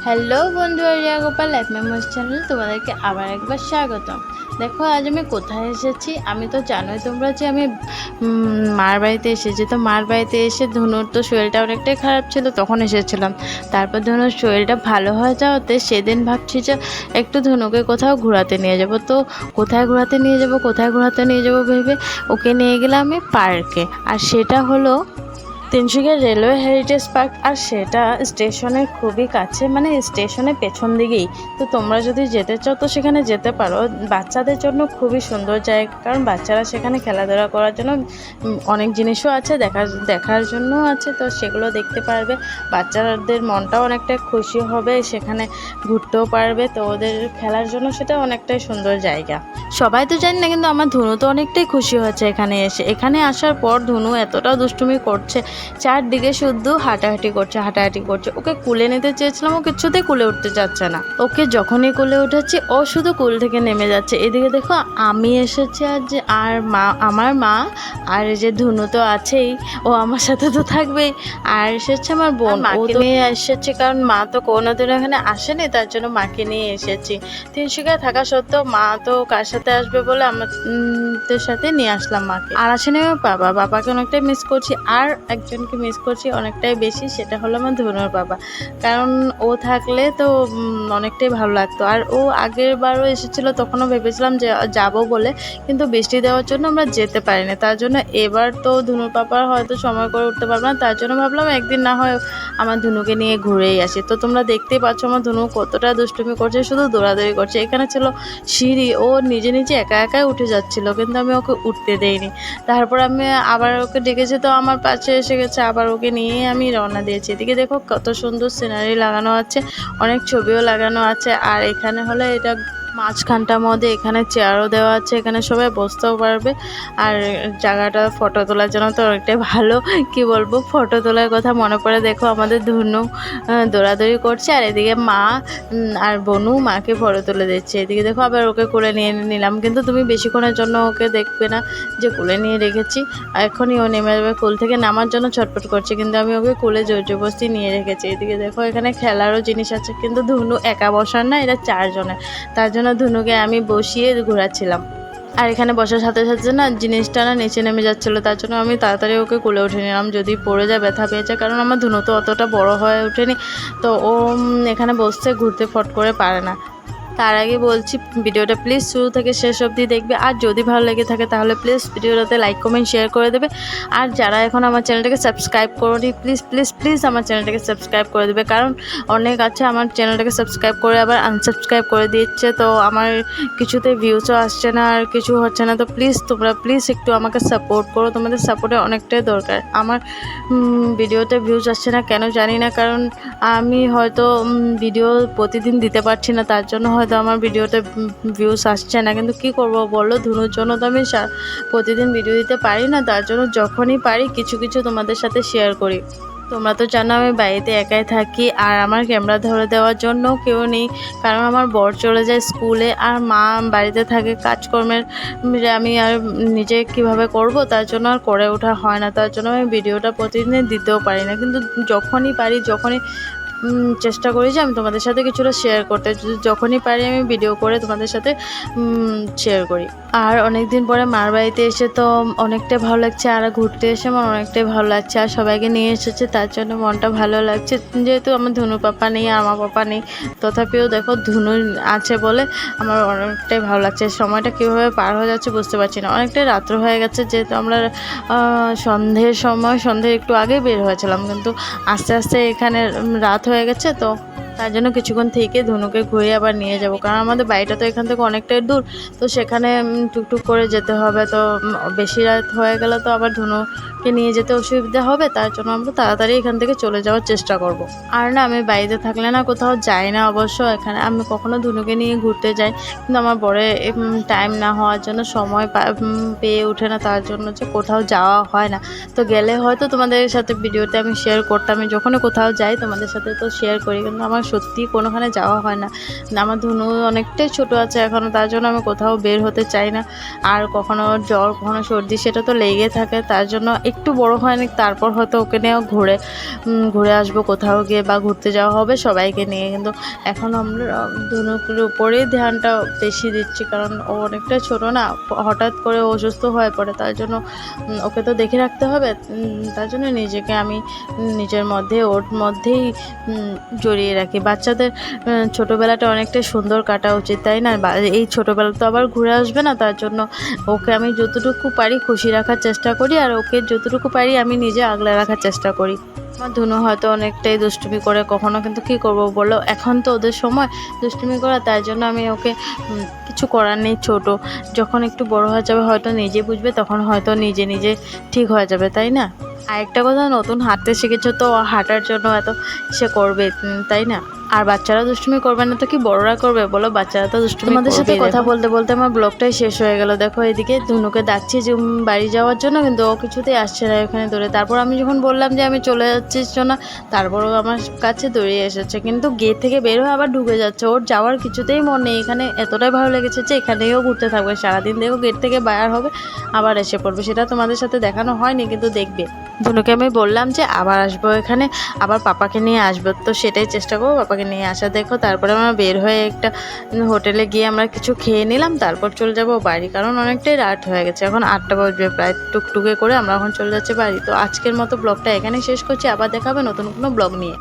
Hello বন্ধুরা, Riya Gopal life memories channel তোমাদেরকে আবার একবার স্বাগতম। দেখো আজ আমি কোথায় এসেছি। আমি তো জানোই তোমরা যে আমি মার বাড়িতে এসেছি। তো মার বাড়িতে এসে ধনুর তো শরীরটা অনেকটাই খারাপ ছিল, তখন এসেছিলাম। তারপর ধনুর শরীরটা ভালো হয়ে যাওয়াতে সেদিন ভাবছি যে একটু ধনুকে কোথাও ঘোরাতে নিয়ে যাব। তো কোথায় ঘোরাতে নিয়ে যাব ভেবে ওকে নিয়ে গেলাম আমি পার্কে। আর সেটা হলো তিনসুকিয়া রেলওয়ে হেরিটেজ পার্ক। আর সেটা স্টেশনের খুবই কাছে, মানে স্টেশনের পেছন দিকেই। তো তোমরা যদি যেতে চাও তো সেখানে যেতে পারো। বাচ্চাদের জন্য খুবই সুন্দর জায়গা, কারণ বাচ্চারা সেখানে খেলাধুলা করার জন্য অনেক জিনিসও আছে, দেখার জন্যও আছে। তো সেগুলো দেখতে পারবে, বাচ্চাদের মনটাও অনেকটা খুশি হবে, সেখানে ঘুরতেও পারবে। তো ওদের খেলার জন্য সেটা অনেকটাই সুন্দর জায়গা। সবাই তো জানি না, কিন্তু আমার ধনু তো অনেকটাই খুশি হয়েছে এখানে এসে। এখানে আসার পর ধনু এতটা দুষ্টুমি করছে, চারদিকে শুধু হাঁটাহাঁটি করছে। ওকে কুলে নিতে চেয়েছিলাম, ও কিছুতেই কুলে উঠতে চাচ্ছে না। ওকে যখনই কুলে উঠেছি ও শুধু কুল থেকে নেমে যাচ্ছে। এদিকে দেখো আমি এসেছি আর আমার মা আর এই যে ধনু তো আছেই, ও আমার সাথে তো থাকবেই। আর এসেছে আমার বোন, মাকে নিয়ে এসেছি, কারণ মা তো কোনোদিন এখানে আসেনি, তার জন্য মাকে নিয়ে এসেছি। তিনসুকিয়ায় থাকা সত্ত্বেও মা তো কার সাথে আসবে বলে আমাদের সাথে নিয়ে আসলাম মাকে। আর আসেনি আমার বাবাকে অনেকটাই মিস করছি। আর একজনকে মিস করছি অনেকটাই বেশি, সেটা হলো আমার ধনুর বাবা। কারণ ও থাকলে তো অনেকটাই ভালো লাগতো। আর ও আগের বারও এসেছিল, তখনও ভেবেছিলাম যে যাব বলে, কিন্তু বৃষ্টি দেওয়ার জন্য আমরা যেতে পারিনি। তার জন্য এবার তো ধনুর পাপার হয়তো সময় করে উঠতে পারবো না, তার জন্য ভাবলাম একদিন না হয় আমার ধনুকে নিয়ে ঘুরেই আসি। তো তোমরা দেখতেই পাচ্ছ আমার ধনু কতটা দুষ্টুমি করছে, শুধু দৌড়াদৌড়ি করছে। এখানে ছিল সিঁড়ি, ও নিজে নিজে একাই উঠে যাচ্ছিল, কিন্তু আমি ওকে উঠতে দেইনি। তারপর আমি আবার ওকে ডেকেছি, তো আমার পাশে এসে গেছে। আবার ওকে নিয়ে আমি রওনা দিয়েছি। এদিকে দেখো কত সুন্দর সিনারি লাগানো আছে, অনেক ছবিও লাগানো আছে। আর এখানে হলে এটা মাঝখানটার মধ্যে এখানে চেয়ারও দেওয়া আছে, এখানে সবাই বসতেও পারবে। আর জায়গাটা ফটো তোলার জন্য তো অনেকটাই ভালো। কি বলবো, ফটো তোলার কথা মনে পড়ে। দেখো আমাদের ধনু দৌড়াদৌড়ি করছে, আর এদিকে মা আর বনু মাকে ফটো তুলে দিচ্ছে। এদিকে দেখো আবার ওকে কোলে নিয়ে নিলাম, কিন্তু তুমি বেশিক্ষণের জন্য ওকে দেখবে না যে কোলে নিয়ে রেখেছি। এখনই ও নেমে যাবে, কোল থেকে নামার জন্য ছটফট করছে, কিন্তু আমি ওকে কোলে জবরদস্তি নিয়ে রেখেছি। এদিকে দেখো এখানে খেলারও জিনিস আছে, কিন্তু ধনু একা বসার না, এটা চারজনের। তার জন্য ধনুকে আমি বসিয়ে ঘোরাচ্ছিলাম। আর এখানে বসার সাথে সাথে না জিনিসটা না নিচে নেমে যাচ্ছিলো, তার জন্য আমি তাড়াতাড়ি ওকে কোলে উঠে নিলাম, যদি পড়ে যায় ব্যথা পেয়েছে। কারণ আমার ধনু তো অতটা বড় হয়ে ওঠেনি, তো ও এখানে বসতে ঘুরতে ফট করে পারে না। তার আগে বলছি ভিডিওটা প্লিজ শুরু থেকে শেষ অবধি দেখবে। আর যদি ভালো লেগে থাকে তাহলে প্লিজ ভিডিওটাতে লাইক কমেন্ট শেয়ার করে দেবে। আর যারা এখন আমার চ্যানেলটাকে সাবস্ক্রাইব করোনি, প্লিজ প্লিজ প্লিজ আমার চ্যানেলটাকে সাবস্ক্রাইব করে দেবে। কারণ অনেক আছে আমার চ্যানেলটাকে সাবস্ক্রাইব করে আবার আনসাবস্ক্রাইব করে দিচ্ছে, তো আমার কিছুতে ভিউসও আসছে না, আর কিছু হচ্ছে না। তো প্লিজ তোমরা প্লিজ একটু আমাকে সাপোর্ট করো, তোমাদের সাপোর্টে অনেকটাই দরকার। আমার ভিডিওতে ভিউজ আসছে না কেন জানি না, কারণ আমি হয়তো ভিডিও প্রতিদিন দিতে পারছি না, তার জন্য হয়তো আমার ভিডিওতে ভিউজ আসছে না। কিন্তু কি করব বলো, ধনুর জন্য তো আমি প্রতিদিন ভিডিও দিতে পারি না, তার জন্য যখনই পারি কিছু কিছু তোমাদের সাথে শেয়ার করি। তোমরা তো জানো আমি বাড়িতে একাই থাকি, আর আমার ক্যামেরা ধরে দেওয়ার জন্য কেউ নেই, কারণ আমার বর চলে যায় স্কুলে, আর মা বাড়িতে থাকে কাজকর্মের। আমি আর নিজে কিভাবে করব, তার জন্য আর করে ওঠা হয় না, তার জন্য আমি ভিডিওটা প্রতিদিন দিতেও পারি না। কিন্তু যখনই পারি, যখনই চেষ্টা করি যে আমি তোমাদের সাথে কিছুটা শেয়ার করতে, যখনই পারি আমি ভিডিও করে তোমাদের সাথে শেয়ার করি। আর অনেক দিন পরে মার বাড়িতে এসে তো অনেকটাই ভালো লাগছে, আর ঘুরতে এসে আমার অনেকটাই ভালো লাগছে। আর সবাইকে নিয়ে এসেছে, তার জন্য মনটা ভালো লাগছে। যেহেতু আমার ধনু পাপা নেই আর আমার পাপা নেই, তথাপিও দেখো ধনু আছে বলে আমার অনেকটাই ভালো লাগছে। সময়টা কীভাবে পার হয়ে যাচ্ছে বুঝতে পারছি না। অনেকটাই রাত্র হয়ে গেছে, যেহেতু আমরা সন্ধ্যের একটু আগে বের হয়েছিলাম, কিন্তু আস্তে আস্তে এখানে রাত হয়ে গেছে। তো তার জন্য কিছুক্ষণ থেকে ধনুকে ঘুরে আবার নিয়ে যাব, কারণ আমাদের বাড়িটা তো এখান থেকে অনেকটাই দূর, তো সেখানে টুকটুক করে যেতে হবে। তো বেশি রাত হয়ে গেলে তো আবার ধনুকে নিয়ে যেতে অসুবিধা হবে, তার জন্য আমরা তাড়াতাড়ি এখান থেকে চলে যাওয়ার চেষ্টা করব। আর না, আমি বাড়িতে থাকলে না কোথাও যাই না অবশ্য। এখানে আমি কখনো ধনুকে নিয়ে ঘুরতে যাই, কিন্তু আমার বরে টাইম না হওয়ার জন্য সময় পেয়ে ওঠে না, তার জন্য যে কোথাও যাওয়া হয় না। তো গেলে হয়তো তোমাদের সাথে ভিডিওতে আমি শেয়ার করতাম, আমি যখনই কোথাও যাই তোমাদের সাথে তো শেয়ার করি, কিন্তু আমার সত্যি কোনোখানে যাওয়া হয় না। আমার ধুনু অনেকটাই ছোট আছে এখনও, তার জন্য আমি কোথাও বের হতে চাই না। আর কখনো জ্বর কখনো সর্দি সেটা তো লেগে থাকে, তার জন্য একটু বড় হয়নি তারপর হয়তো ওকে নিয়েও ঘুরে আসবো কোথাও গিয়ে, বা ঘুরতে যাওয়া হবে সবাইকে নিয়ে। কিন্তু এখন আমরা ধনুকের উপরেই ধ্যানটা বেশি দিচ্ছি, কারণ ও অনেকটা ছোট না, হঠাৎ করে অসুস্থ হয়ে পড়ে, তার জন্য ওকে তো দেখে রাখতে হবে। তার জন্য নিজেকে আমি নিজের মধ্যে ওর মধ্যেই জড়িয়ে রাখি। বাচ্চাদের ছোটোবেলাটা অনেকটাই সুন্দর কাটা উচিত, তাই না? এই ছোটোবেলা তো আবার ঘুরে আসবে না, তার জন্য ওকে আমি যতটুকু পারি খুশি রাখার চেষ্টা করি, আর ওকে যতটুকু পারি আমি নিজে আগলে রাখার চেষ্টা করি। আমার ধুনু হয়তো অনেকটাই দুষ্টুমি করে কখনো, কিন্তু কী করবো বলো, এখন তো ওদের সময় দুষ্টুমি করা, তাই জন্য আমি ওকে কিছু করার নেই। ছোট যখন একটু বড় হয়ে যাবে হয়তো নিজে বুঝবে, তখন হয়তো নিজে নিজে ঠিক হয়ে যাবে, তাই না? আরেকটা কথা, নতুন হাঁটতে শিখেছো তো হাঁটার জন্য এত সে করবে, তাই না? আর বাচ্চারা দুষ্টুমি করবে না তো কি বড়রা করবে বলো? বাচ্চারা তো দুষ্টুমি। তোমাদের সাথে কথা বলতে বলতে আমার ব্লগটাই শেষ হয়ে গেল। দেখো এদিকে ধুনুকে ডাকছি যে বাড়ি যাওয়ার জন্য, কিন্তু ও কিছুতেই আসছে না এখানে দৌড়ে। তারপর আমি যখন বললাম যে আমি চলে যাচ্ছি না, তারপরও আমার কাছে দৌড়িয়ে এসেছে, কিন্তু গেট থেকে বের হয়ে আবার ঢুকে যাচ্ছে। ওর যাওয়ার কিছুতেই মন নেই, এখানে এতটাই ভালো লেগেছে যে এখানেও ঘুরতে থাকবে সারাদিন। দেখো গেট থেকে বাইর হবে আবার এসে পড়বে, সেটা তোমাদের সাথে দেখানো হয়নি কিন্তু দেখবে। ধনুকে আমি বললাম যে আবার আসবো এখানে, আবার পাপাকে নিয়ে আসবো, তো সেটাই চেষ্টা করবো পাপাকে নিয়ে আসা। দেখো তারপরে আমরা বের হয়ে একটা হোটেলে গিয়ে আমরা কিছু খেয়ে নিলাম, তারপর চলে যাব বাড়ি, কারণ অনেকটাই রাত হয়ে গেছে, এখন 8টা বাজবে প্রায়। টুকটুকে করে আমরা এখন চলে যাচ্ছি বাড়ি। তো আজকের মতো ব্লগটা এখানেই শেষ করছি, আবার দেখাবে নতুন কোনো ব্লগ নিয়ে।